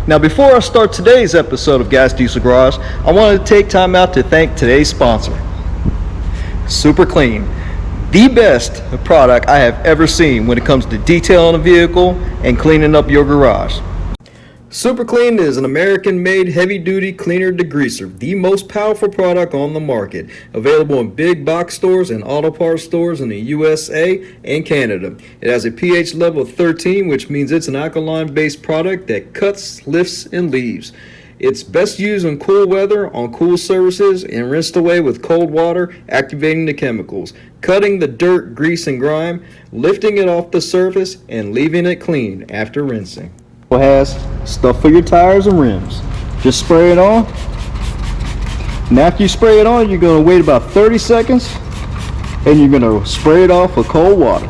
Now, before I start today's episode of Gas Diesel Garage, I wanted to take time out to thank today's sponsor, Super Clean, the best product I have ever seen when it comes to detailing a vehicle and cleaning up your garage. Super Clean is an American-made heavy-duty cleaner degreaser, the most powerful product on the market, available in big box stores and auto parts stores in the USA and Canada. It has a pH level of 13, which means it's an alkaline-based product that cuts, lifts, and leaves. It's best used in cool weather, on cool surfaces, and rinsed away with cold water, activating the chemicals, cutting the dirt, grease, and grime, lifting it off the surface, and leaving it clean after rinsing. It has stuff for your tires and rims. Just spray it on, and after you spray it on, you're going to wait about 30 seconds, and you're going to spray it off with cold water.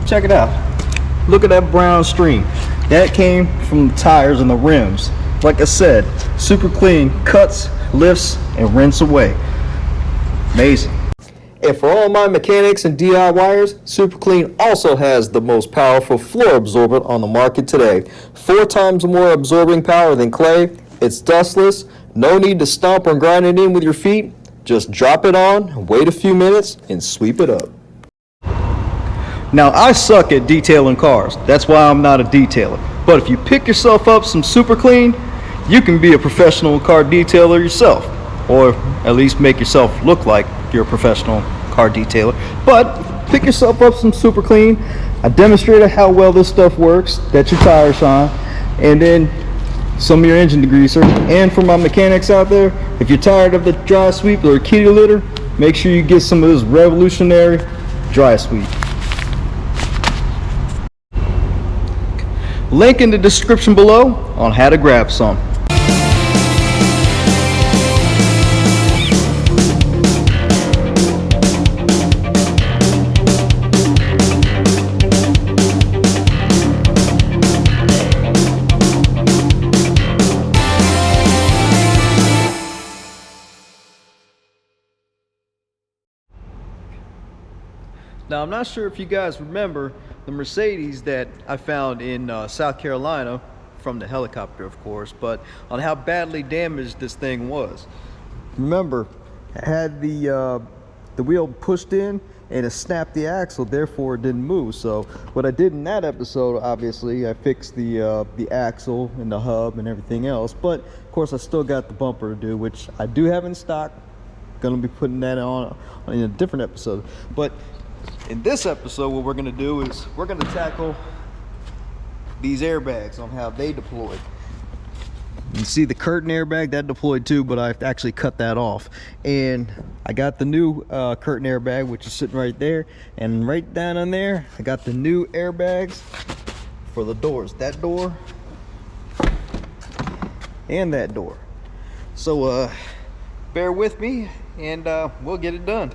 Check it out. Look at that brown stream. That came from the tires and the rims. Like I said, Super Clean cuts, lifts, and rinse away. Amazing. And for all my mechanics and DIYers, Super Clean also has the most powerful floor absorbent on the market today. 4 times more absorbing power than clay. It's dustless. No need to stomp or grind it in with your feet. Just drop it on, wait a few minutes, and sweep it up. Now, I suck at detailing cars. That's why I'm not a detailer. But if you pick yourself up some Super Clean, you can be a professional car detailer yourself. Or at least make yourself look like you're a professional car detailer. But pick yourself up some Super Clean. I demonstrated how well this stuff works, that your tires shine, and then some of your engine degreaser. And for my mechanics out there, if you're tired of the dry sweep or kitty litter, make sure you get some of this revolutionary dry sweep. Link in the description below on how to grab some. Now, I'm not sure if you guys remember the Mercedes that I found in South Carolina, from the helicopter of course, but on how badly damaged this thing was. Remember, I had the wheel pushed in and it snapped the axle, therefore it didn't move. So what I did in that episode, obviously I fixed the axle and the hub and everything else, but of course I still got the bumper to do, which I do have in stock. Gonna be putting that on in a different episode. But in this episode, what we're going to do is we're going to tackle these airbags on how they deploy. You see the curtain airbag that deployed too, but I've actually cut that off. And I got the new curtain airbag, which is sitting right there, and right down on there I got the new airbags for the doors, that door and that door. So bear with me and we'll get it done.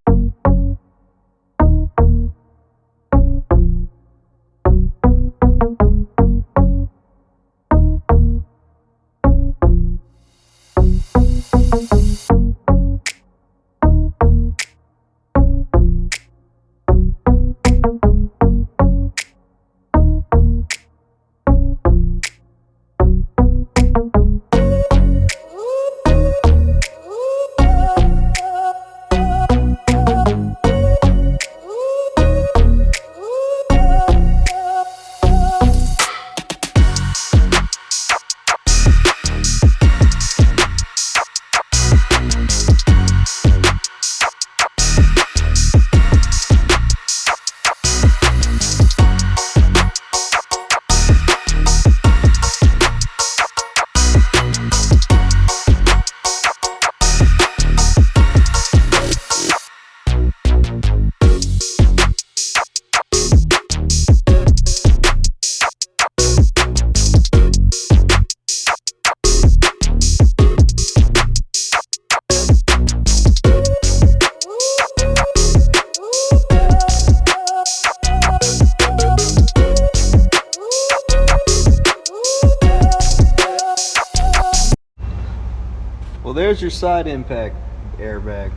Well, there's your side impact airbag.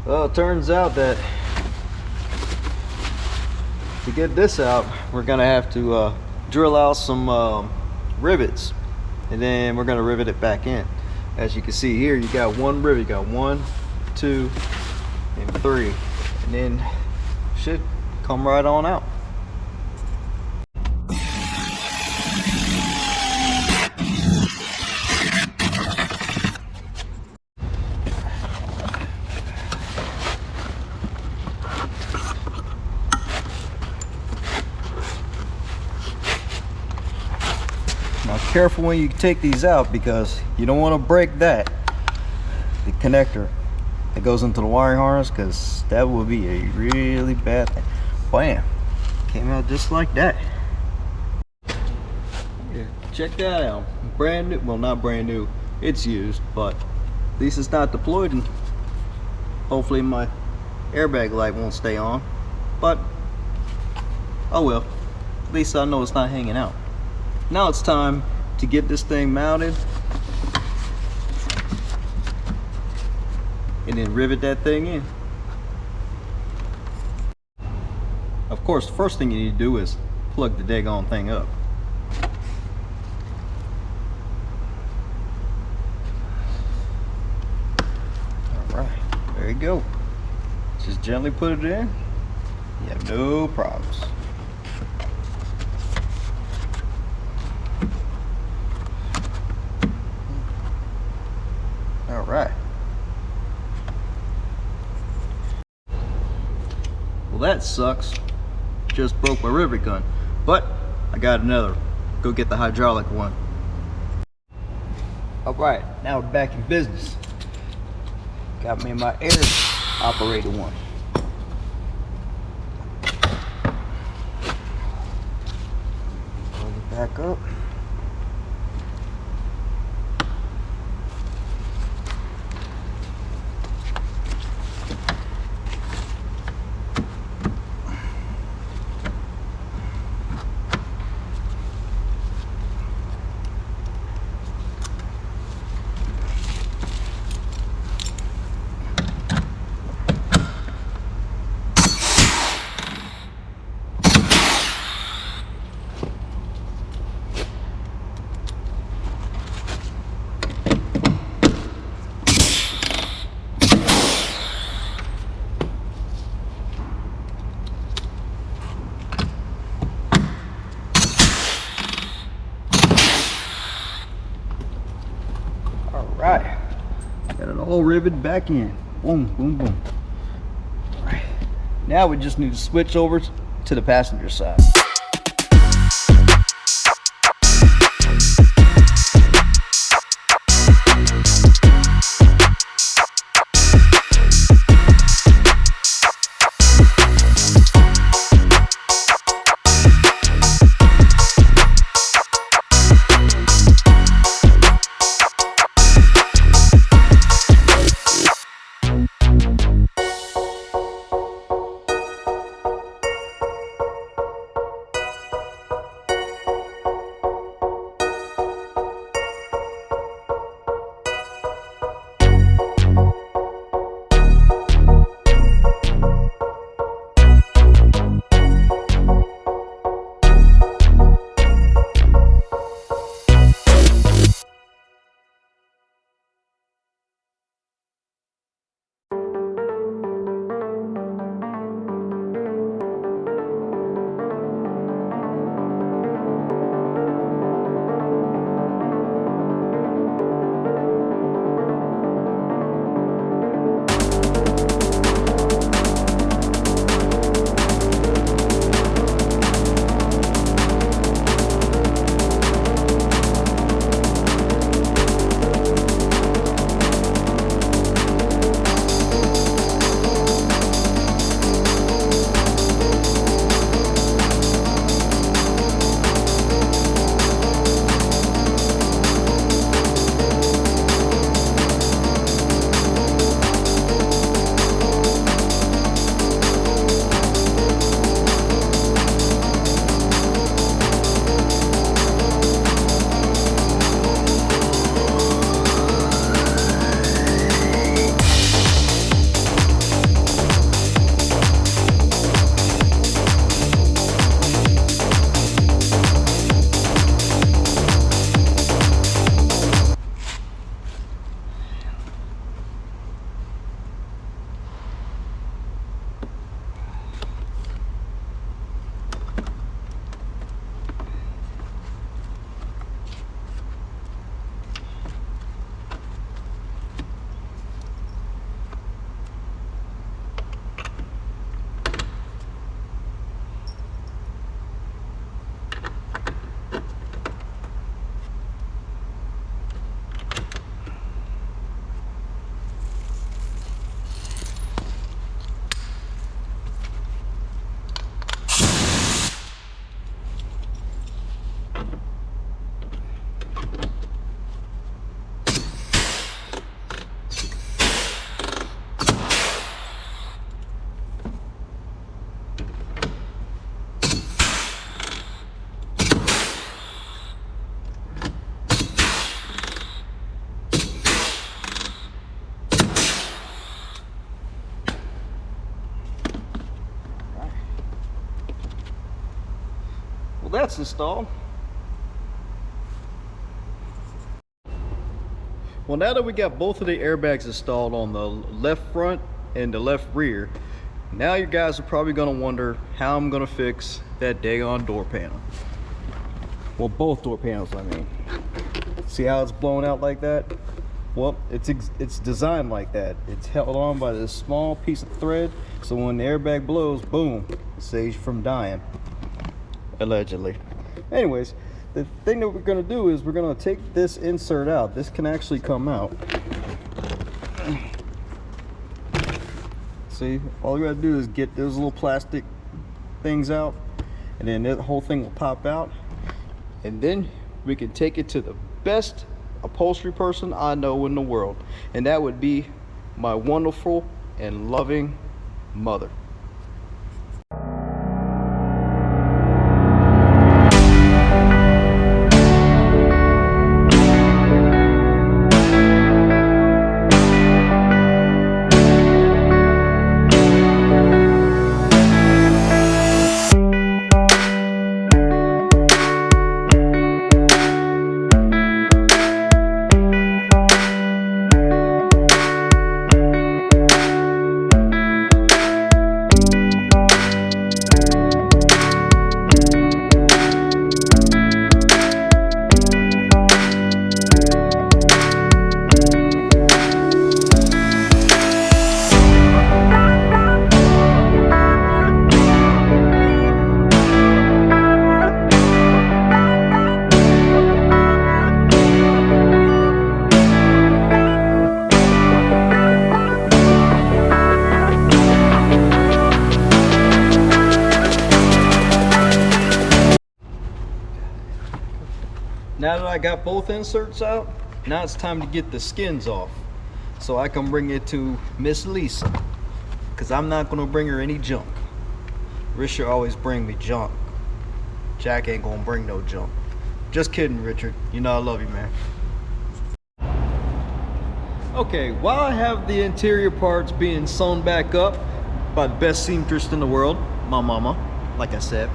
Well, it turns out that to get this out, we're gonna have to drill out some rivets, and then we're going to rivet it back in. As you can see here, you got one rivet. You got 1, 2, and 3, and then should come right on out. Now careful when you take these out, because you don't want to break the connector that goes into the wiring harness, because that will be a really bad thing. Bam! Came out just like that. Yeah, check that out. Brand new. Well, not brand new. It's used, but at least it's not deployed, and hopefully my airbag light won't stay on. But oh well. At least I know it's not hanging out. Now it's time to get this thing mounted and then rivet that thing in. Of course, the first thing you need to do is plug the daggone thing up. Alright, there you go. Just gently put it in. You have no problems. Alright. Well, that sucks. Just broke my rivet gun. But I got another. Go get the hydraulic one. Alright, now we're back in business. Got me my air operated one. Pull it back up. Alright, got it all riveted back in. Boom, boom, boom. Alright, now we just need to switch over to the passenger side. Well, that's installed. Well, now that we got both of the airbags installed on the left front and the left rear, now you guys are probably gonna wonder how I'm gonna fix that daggone door panel. Well, both door panels, I mean. See how it's blown out like that? Well, it's designed like that. It's held on by this small piece of thread, so when the airbag blows, boom, it saves you from dying. Allegedly. Anyways, the thing that we're gonna do is we're gonna take this insert out. This can actually come out. See, all you gotta do is get those little plastic things out, and then that whole thing will pop out, and then we can take it to the best upholstery person I know in the world, and that would be my wonderful and loving mother. Now that I got both inserts out, now it's time to get the skins off so I can bring it to Miss Lisa, because I'm not going to bring her any junk. Richard always bring me junk. Jack ain't going to bring no junk. Just kidding, Richard. You know I love you, man. Okay, while I have the interior parts being sewn back up by the best seamstress in the world, my mama, like I said,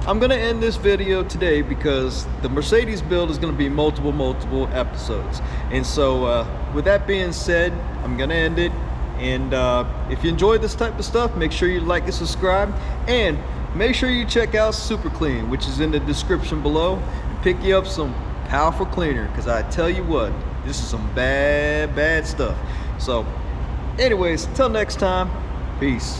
I'm gonna end this video today because the Mercedes build is gonna be multiple episodes. And so with that being said, I'm gonna end it. And if you enjoyed this type of stuff, make sure you like and subscribe, and make sure you check out Super Clean, which is in the description below, and pick you up some powerful cleaner, because I tell you what, this is some bad stuff. So anyways, till next time, peace.